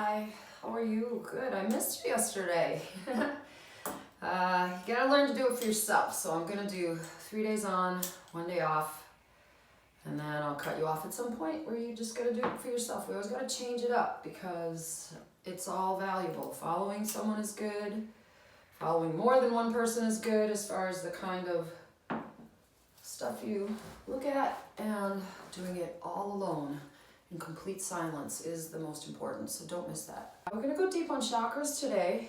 Hi, how are you? Good. I missed you yesterday. You gotta learn to do it for yourself. So I'm gonna do 3 days on, 1 day off, and then I'll cut you off at some point where you just gotta do it for yourself. We always gotta change it up because it's all valuable. Following someone is good. Following more than one person is good as far as the kind of stuff you look at, and doing it all alone in complete silence is the most important, so don't miss that. We're going to go deep on chakras today.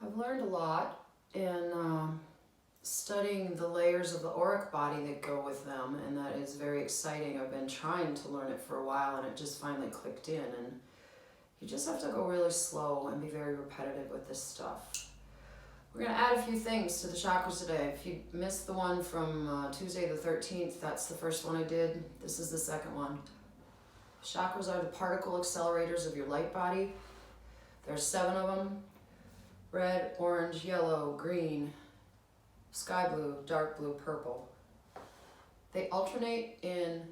I've learned a lot in studying the layers of the auric body that go with them, and that is very exciting. I've been trying to learn it for a while, and it just finally clicked in, and you just have to go really slow and be very repetitive with this stuff. We're going to add a few things to the chakras today. If you missed the one from Tuesday the 13th, that's the first one I did. This is the second one. Chakras are the particle accelerators of your light body. There's 7 of them: red, orange, yellow, green, sky blue, dark blue, purple. They alternate in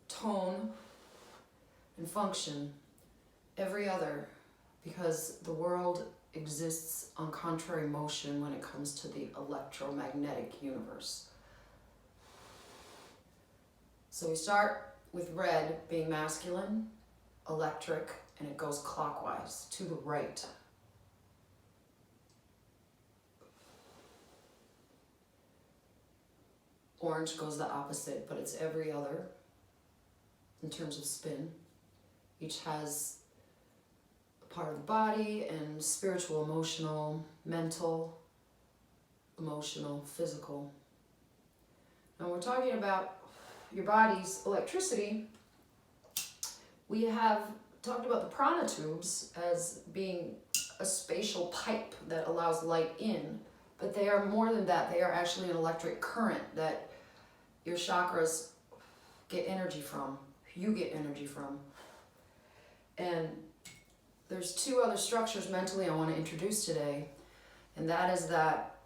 tone and function every other, because the world exists on contrary motion when it comes to the electromagnetic universe. So we start with red being masculine, electric, and it goes clockwise to the right. Orange goes the opposite, but it's every other in terms of spin. Each has a part of the body, and spiritual, emotional, mental, emotional, physical. Now we're talking about your body's electricity. We have talked about the prana tubes as being a spatial pipe that allows light in, but they are more than that. They are actually an electric current that your chakras get energy from, you get energy from. And there's 2 other structures mentally I want to introduce today, and that is that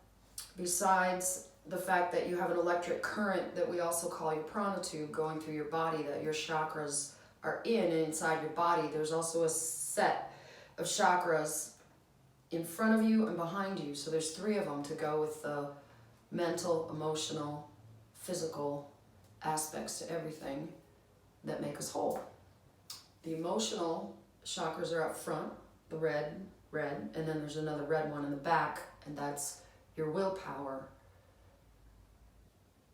besides the fact that you have an electric current that we also call your prana tube going through your body, that your chakras are in and inside your body, there's also a set of chakras in front of you and behind you. So there's 3 of them to go with the mental, emotional, physical aspects to everything that make us whole. The emotional chakras are up front, the red, and then there's another red one in the back, and that's your willpower.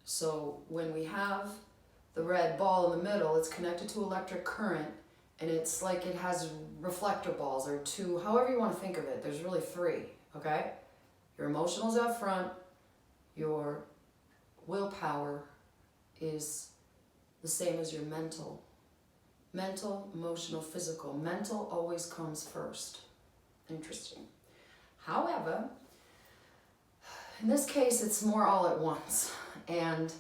So when we have the red ball in the middle, it's connected to electric current, and it's like it has reflector balls, or 2, however you want to think of it. There's really 3, okay? Your emotional's up front, your willpower is the same as your mental. Mental, emotional, physical. Mental always comes first. Interesting. However, in this case, it's more all at once. And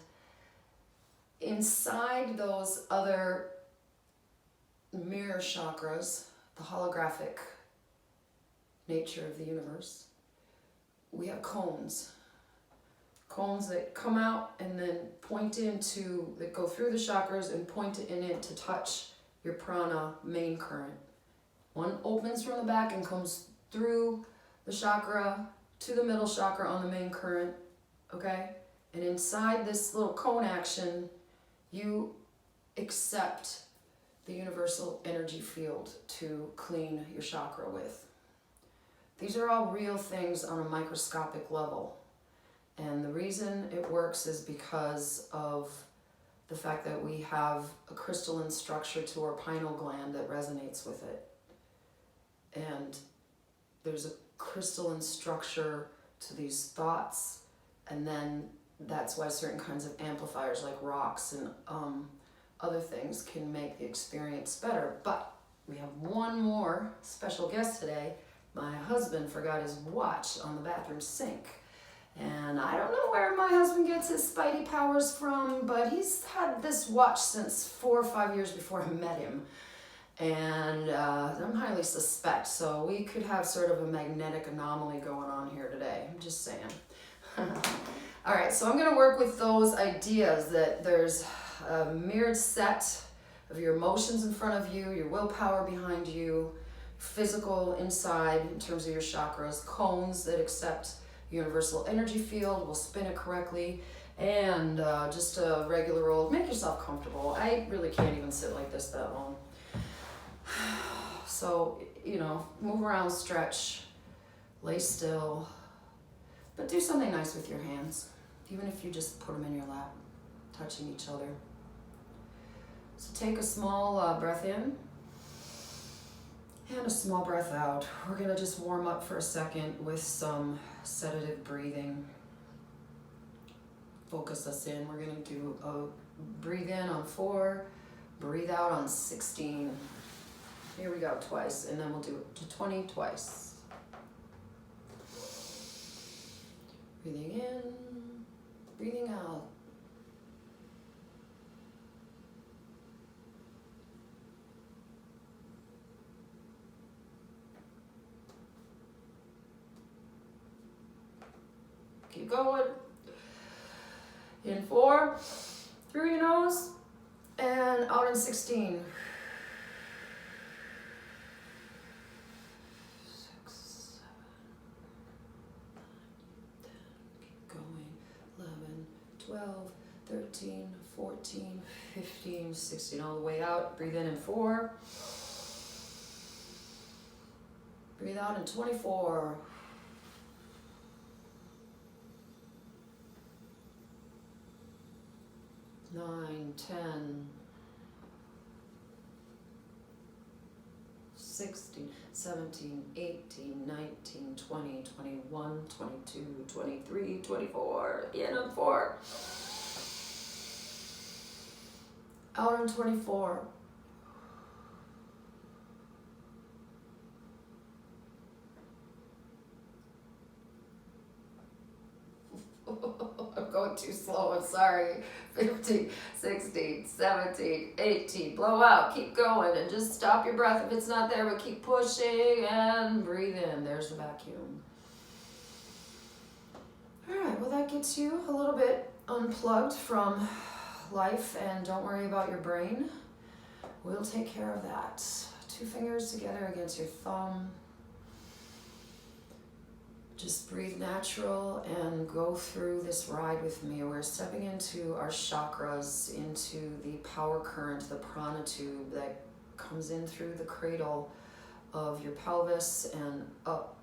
inside those other mirror chakras, the holographic nature of the universe, we have cones. Cones that come out and then point into, that go through the chakras and point in it to touch your prana main current. One opens from the back and comes through the chakra to the middle chakra on the main current, okay? And inside this little cone action, you accept the universal energy field to clean your chakra with. These are all real things on a microscopic level. And the reason it works is because of the fact that we have a crystalline structure to our pineal gland that resonates with it. And there's a crystalline structure to these thoughts, and then that's why certain kinds of amplifiers like rocks and other things can make the experience better. But we have one more special guest today. My husband forgot his watch on the bathroom sink. And I don't know where my husband gets his spidey powers from, but he's had this watch since 4 or 5 years before I met him. And I'm highly suspect, so we could have sort of a magnetic anomaly going on here today. I'm just saying. All right, so I'm going to work with those ideas that there's a mirrored set of your emotions in front of you, your willpower behind you, physical inside in terms of your chakras, cones that accept universal energy field, will spin it correctly, and just a regular old, make yourself comfortable. I really can't even sit like this that long. So, you know, move around, stretch, lay still, but do something nice with your hands, even if you just put them in your lap, touching each other. So take a small breath in and a small breath out. We're going to just warm up for a second with some sedative breathing. Focus us in. We're going to do a breathe in on 4, breathe out on 16. Here we go, twice, and then we'll do it to 20 twice. Breathing in, breathing out. Keep going. In 4, through your nose, and out in 16. 6, 7, 9, 10. Keep going. 11, 12, 13, 14, 15, 16. All the way out. Breathe in 4. Breathe out in 24. 9, 10, 16, 17, 18, 19, 20, 21, 22, 23, 24, in on 4. Out on 24. I'm going too slow, I'm sorry. 15, 16, 17, 18. Blow out, keep going, and just stop your breath if it's not there, but keep pushing and breathe in. There's the vacuum. All right, well, that gets you a little bit unplugged from life, and don't worry about your brain. We'll take care of that. 2 fingers together against your thumb. Just breathe natural and go through this ride with me. We're stepping into our chakras, into the power current, the prana tube that comes in through the cradle of your pelvis and up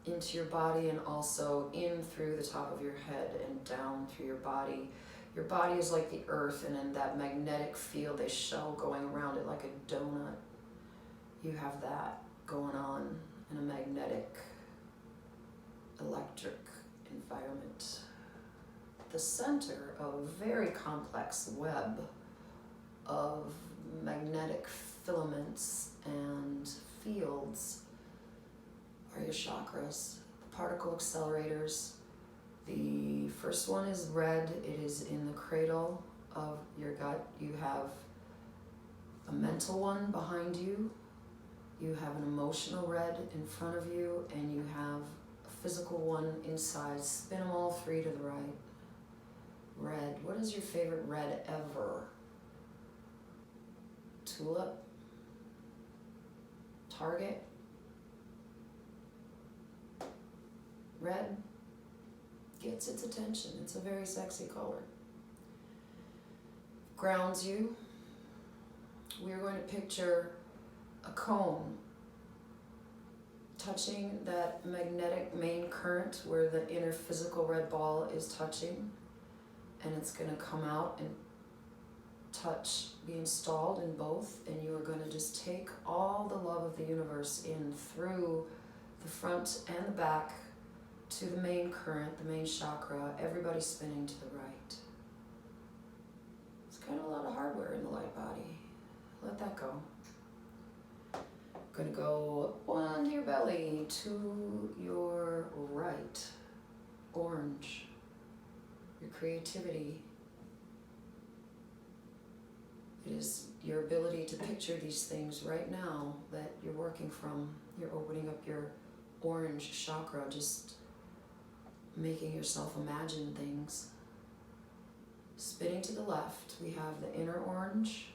into your body, and also in through the top of your head and down through your body. Your body is like the earth, and in that magnetic field, a shell going around it like a donut. You have that going on in a magnetic electric environment. The center of a very complex web of magnetic filaments and fields are your chakras, the particle accelerators. The first one is red. It is in the cradle of your gut. You have a mental one behind you. You have an emotional red in front of you, and you have physical one inside. Spin them all 3 to the right. Red. What is your favorite red ever? Tulip? Target? Red gets its attention. It's a very sexy color. Grounds you. We're going to picture a cone touching that magnetic main current where the inner physical red ball is touching, and it's going to come out and touch, be installed in both, and you are going to just take all the love of the universe in through the front and the back to the main current, the main chakra, everybody spinning to the right. It's kind of a lot of hardware in the light body. Let that go. Going to go one to your belly, to your right, orange, your creativity. It is your ability to picture these things right now that you're working from. You're opening up your orange chakra, just making yourself imagine things. Spinning to the left, we have the inner orange,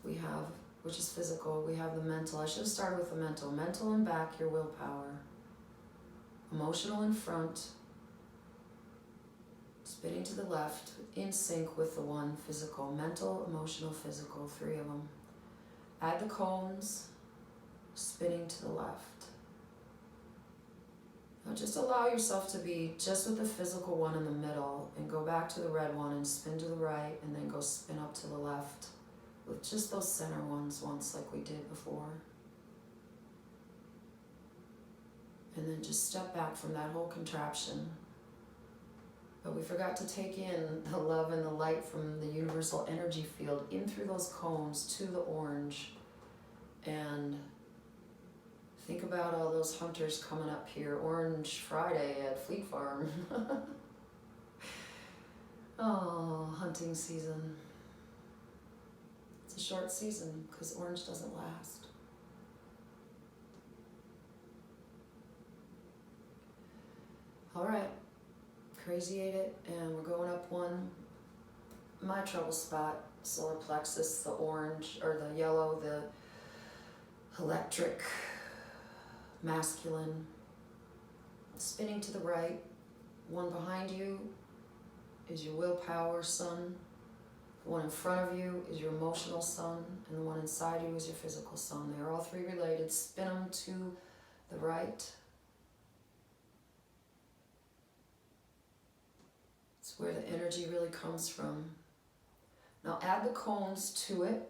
we have, which is physical, we have the mental. I should have started with the mental. Mental in back, your willpower. Emotional in front, spinning to the left, in sync with the one physical. Mental, emotional, physical, 3 of them. Add the cones, spinning to the left. Now just allow yourself to be just with the physical one in the middle and go back to the red one and spin to the right and then go spin up to the left with just those center ones once like we did before. And then just step back from that whole contraption. But we forgot to take in the love and the light from the universal energy field in through those cones to the orange. And think about all those hunters coming up here. Orange Friday at Fleet Farm. Oh, hunting season. It's a short season because orange doesn't last. All right, crazy ate it, and we're going up one. My trouble spot, solar plexus, the orange, or the yellow, the electric, masculine, spinning to the right. One behind you is your willpower sun. The one in front of you is your emotional sun, and the one inside you is your physical sun. They're all 3 related. Spin them to the right. It's where the energy really comes from. Now add the cones to it.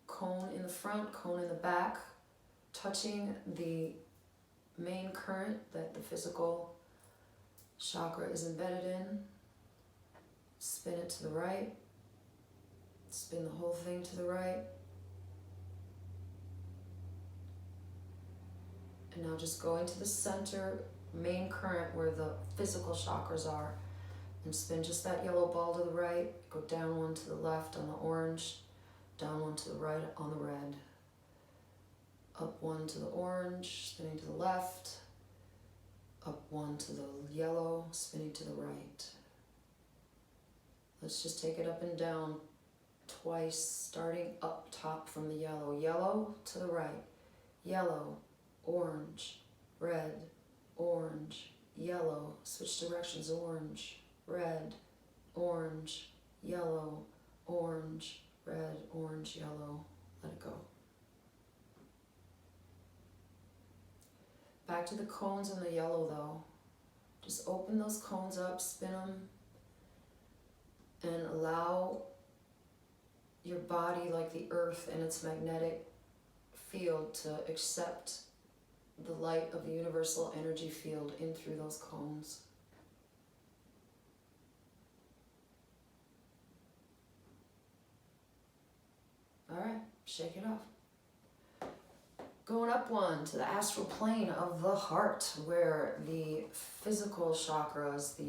Cone in the front, cone in the back, touching the main current that the physical chakra is embedded in. Spin it to the right. Spin the whole thing to the right. And now just go into the center, main current where the physical chakras are, and spin just that yellow ball to the right. Go down one to the left on the orange, down one to the right on the red. Up one to the orange, spinning to the left. Up one to the yellow, spinning to the right. Let's just take it up and down twice, starting up top from the yellow. Yellow to the right. Yellow, orange, red, orange, yellow. Switch directions, orange, red, orange, yellow, orange, red, orange, yellow. Let it go. Back to the cones and the yellow though. Just open those cones up, spin them, and allow your body, like the earth and its magnetic field, to accept the light of the universal energy field in through those cones. All right, shake it off. Going up one to the astral plane of the heart, where the physical chakras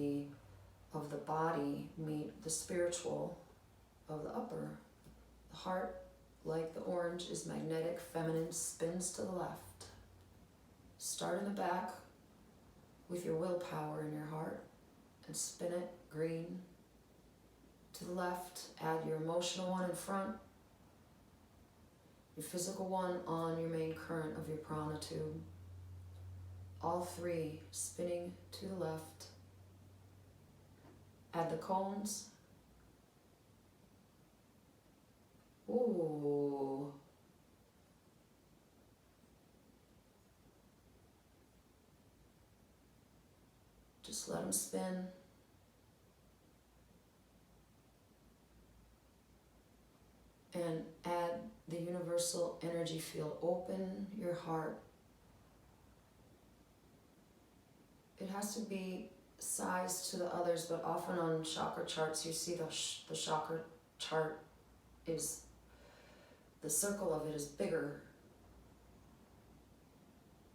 of the body meet the spiritual of the upper. The heart, like the orange, is magnetic, feminine, spins to the left. Start in the back with your willpower in your heart and spin it green to the left. Add your emotional one in front, your physical one on your main current of your prana tube. All 3 spinning to the left. Add the cones. Ooh. Just let them spin. And add the universal energy field. Open your heart. It has to be sized to the others, but often on chakra charts you see the chakra chart is, the circle of it is bigger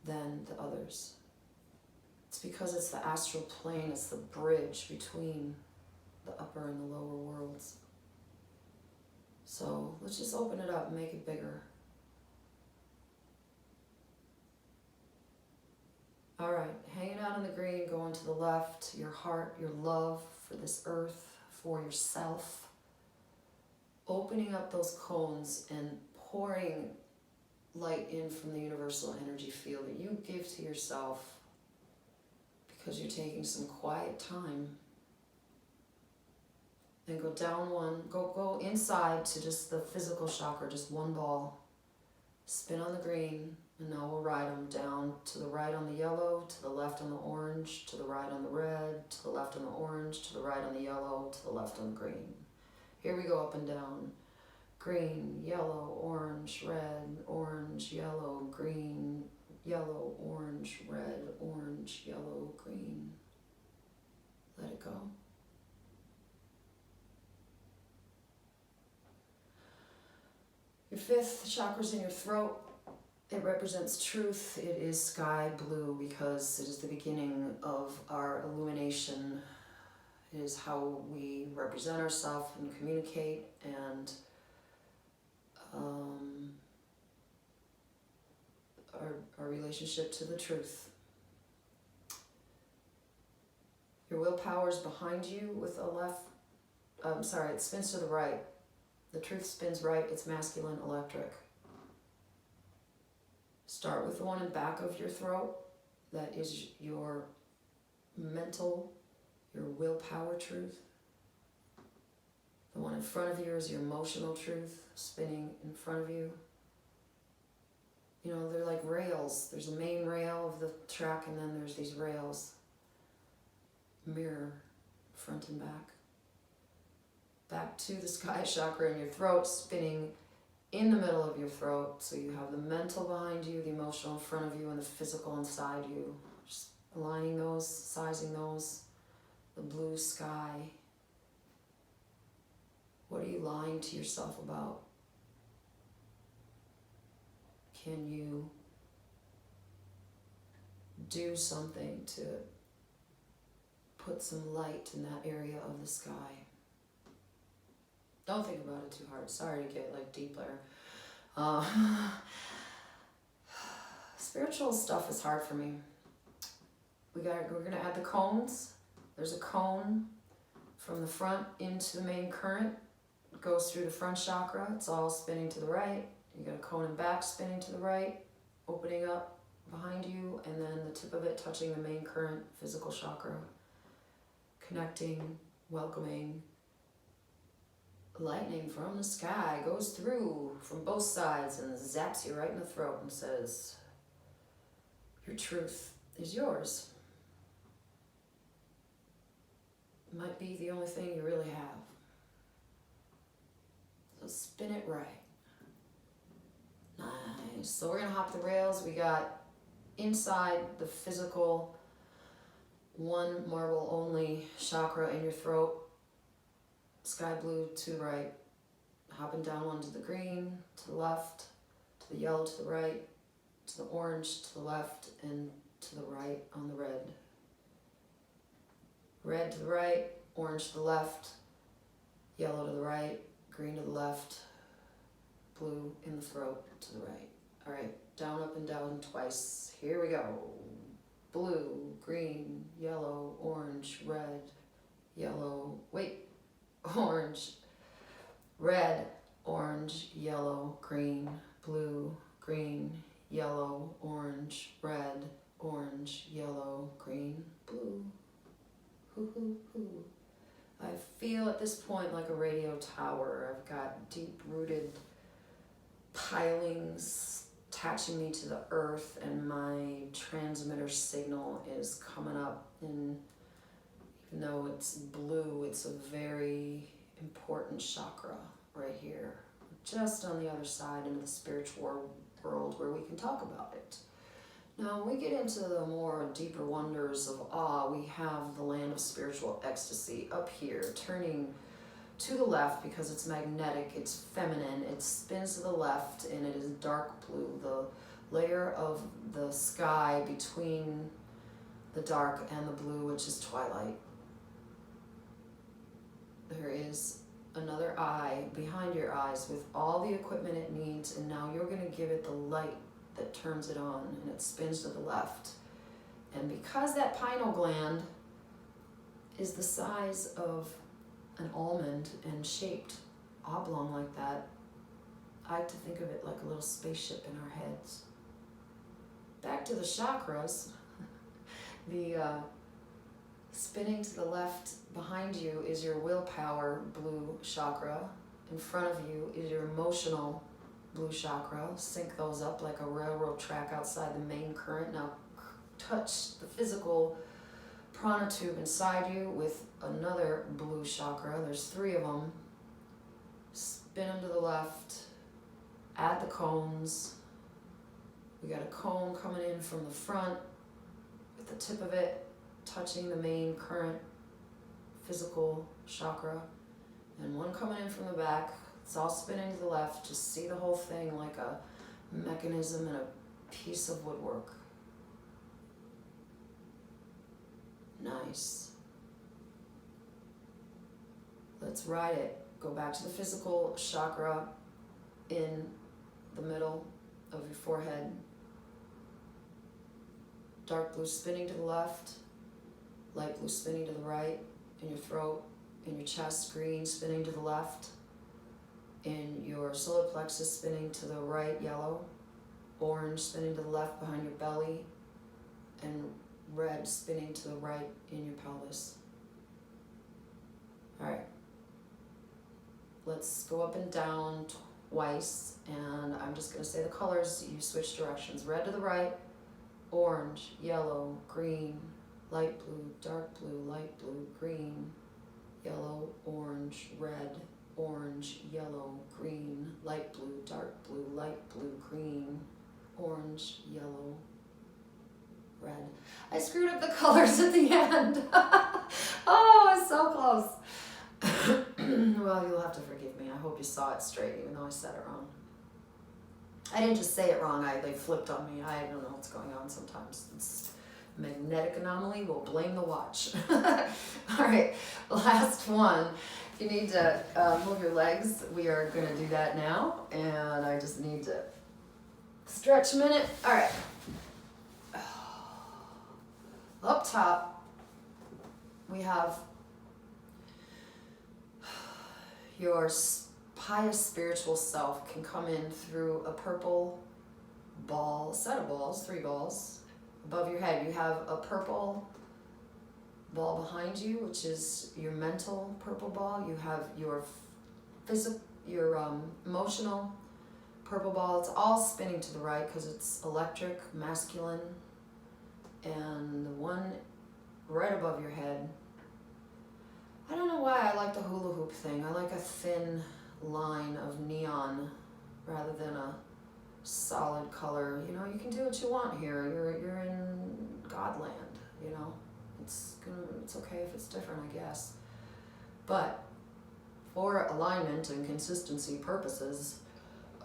than the others. It's because it's the astral plane, it's the bridge between the upper and the lower worlds. So let's just open it up and make it bigger. All right, hanging out in the green, going to the left, your heart, your love for this earth, for yourself. opening up those cones and pouring light in from the universal energy field that you give to yourself because you're taking some quiet time. And go down one, go inside to just the physical chakra, just one ball. Spin on the green, and now we'll ride them down to the right on the yellow, to the left on the orange, to the right on the red, to the left on the orange, to the right on the yellow, to the left on the green. Here we go up and down. Green, yellow, orange, red, orange, yellow, green, yellow, orange, red, orange, yellow, green. Let it go. Your fifth chakra's in your throat. It represents truth. It is sky blue because it is the beginning of our illumination. It is how we represent ourselves and communicate, and our relationship to the truth. Your willpower is behind you with a left, it spins to the right. The truth spins right, it's masculine electric. Start with the one in back of your throat. That is your mental, your willpower truth. The one in front of you is your emotional truth, spinning in front of you. You know, they're like rails. There's a main rail of the track, and then there's these rails. Mirror, front and back. Back to the sky chakra in your throat, spinning in the middle of your throat. So you have the mental behind you, the emotional in front of you, and the physical inside you. Just aligning those, sizing those. The blue sky. What are you lying to yourself about? Can you do something to put some light in that area of the sky? Don't think about it too hard. Sorry to get like deep there. Spiritual stuff is hard for me. We're gonna add the cones. There's a cone from the front into the main current. It goes through the front chakra. It's all spinning to the right. You got a cone in back spinning to the right, opening up behind you, and then the tip of it touching the main current physical chakra. Connecting, welcoming. Lightning from the sky goes through from both sides and zaps you right in the throat and says, your truth is yours. It might be the only thing you really have. So spin it right. Nice. So we're going to hop the rails. We got inside the physical, one marble only chakra in your throat. Sky blue to the right, hopping down one to the green, to the left, to the yellow to the right, to the orange to the left, and to the right on the red. Red to the right, orange to the left, yellow to the right, green to the left, blue in the throat to the right. All right, down, up, and down twice. Here we go. Blue, green, yellow, orange, red, yellow, orange, red, orange, yellow, green, blue, green, yellow, orange, red, orange, yellow, green, blue. Hoo, hoo, hoo. I feel at this point like a radio tower. I've got deep-rooted pilings attaching me to the earth, and my transmitter signal is coming up, and even though it's blue, it's a very important chakra right here, just on the other side into the spiritual world where we can talk about it. Now, when we get into the more deeper wonders of awe, we have the land of spiritual ecstasy up here, turning to the left because it's magnetic, it's feminine, it spins to the left, and it is dark blue, the layer of the sky between the dark and the blue, which is twilight. There is another eye behind your eyes with all the equipment it needs, and now you're going to give it the light that turns it on, and it spins to the left. And because that pineal gland is the size of an almond and shaped oblong like that. I like to think of it like a little spaceship in our heads. Back to the chakras. The spinning to the left behind you is your willpower blue chakra. In front of you is your emotional blue chakra. Sync those up like a railroad track outside the main current. Now touch the physical prana tube inside you with another blue chakra. There's 3 of them. Spin them to the left. Add the cones. We got a cone coming in from the front with the tip of it touching the main current physical chakra, and one coming in from the back. It's all spinning to the left. Just see the whole thing like a mechanism and a piece of woodwork. Nice. Let's ride it. Go back to the physical chakra in the middle of your forehead. Dark blue spinning to the left, light blue spinning to the right, in your throat, in your chest, green spinning to the left, in your solar plexus spinning to the right, yellow, orange spinning to the left behind your belly, and red spinning to the right in your pelvis. All right, let's go up and down twice, and I'm just going to say the colors. You switch directions. Red to the right, orange, yellow, green, light blue, dark blue, light blue, green, yellow, orange, red, orange, yellow, green, light blue, dark blue, light blue, green, orange, yellow, red. I screwed up the colors at the end. Oh, it's so close. Well, you'll have to forgive me. I hope you saw it straight, even though I said it wrong. I didn't just say it wrong, they flipped on me. I don't know what's going on sometimes. It's magnetic anomaly, we'll blame the watch. All right, last one. If you need to move your legs, we are gonna do that now. And I just need to stretch a minute. All right. Up top, we have your pious spiritual self can come in through a purple ball, set of balls, 3 balls above your head. You have a purple ball behind you, which is your mental purple ball. You have your emotional purple ball. It's all spinning to the right because it's electric, masculine. And the one right above your head, I don't know why I like the hula hoop thing. I like a thin line of neon rather than a solid color. You know, you can do what you want here. You're in Godland, you know. It's okay if it's different, I guess. But for alignment and consistency purposes,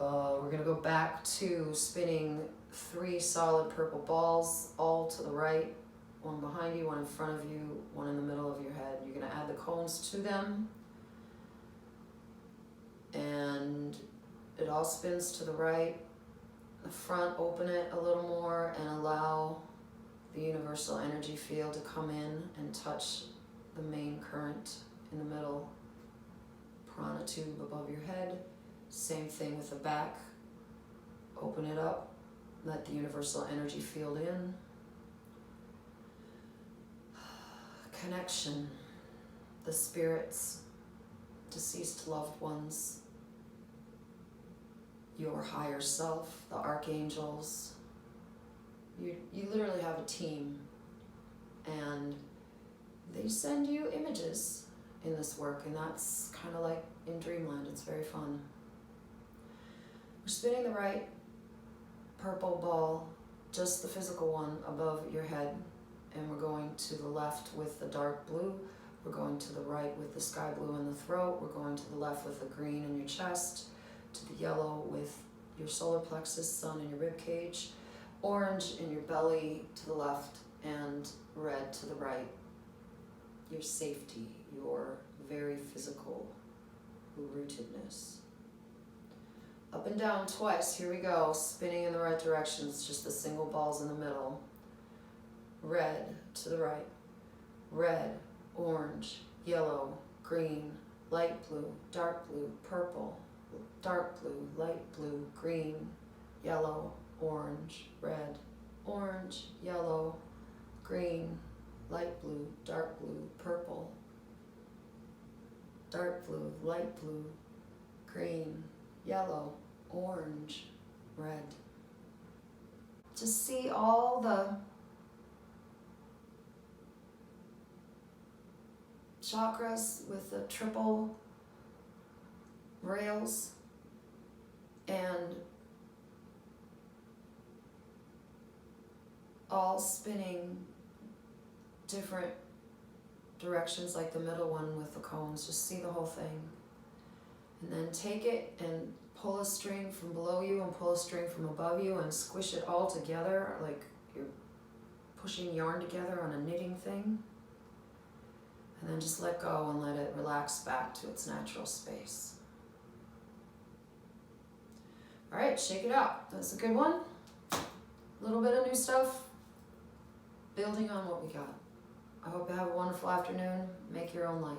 we're gonna go back to spinning 3 solid purple balls, all to the right, one behind you, one in front of you, one in the middle of your head. You're gonna add the cones to them, and it all spins to the right. The front, open it a little more and allow the universal energy field to come in and touch the main current in the middle. Prana tube above your head. Same thing with the back. Open it up. Let the universal energy field in. Connection. The spirits, deceased loved ones, your higher self, the archangels. You literally have a team, and they send you images in this work, and that's kind of like in dreamland. It's very fun. We're spinning the right purple ball, just the physical one above your head, and we're going to the left with the dark blue. We're going to the right with the sky blue in the throat. We're going to the left with the green in your chest, to the yellow with your solar plexus, sun in your rib cage, orange in your belly to the left, and red to the right. Your safety, your very physical rootedness. Up and down twice, here we go, spinning in the right direction. It's just the single balls in the middle. Red to the right, red, orange, yellow, green, light blue, dark blue, purple, dark blue, light blue, green, yellow, orange, red, orange, yellow, green, light blue, dark blue, purple, dark blue, light blue, green, yellow, orange, red. Just see all the chakras with the triple rails and all spinning different directions, like the middle one with the cones. Just see the whole thing. And then take it and pull a string from below you and pull a string from above you and squish it all together like you're pushing yarn together on a knitting thing. And then just let go and let it relax back to its natural space. All right, shake it out. That's a good one. A little bit of new stuff, building on what we got. I hope you have a wonderful afternoon. Make your own light.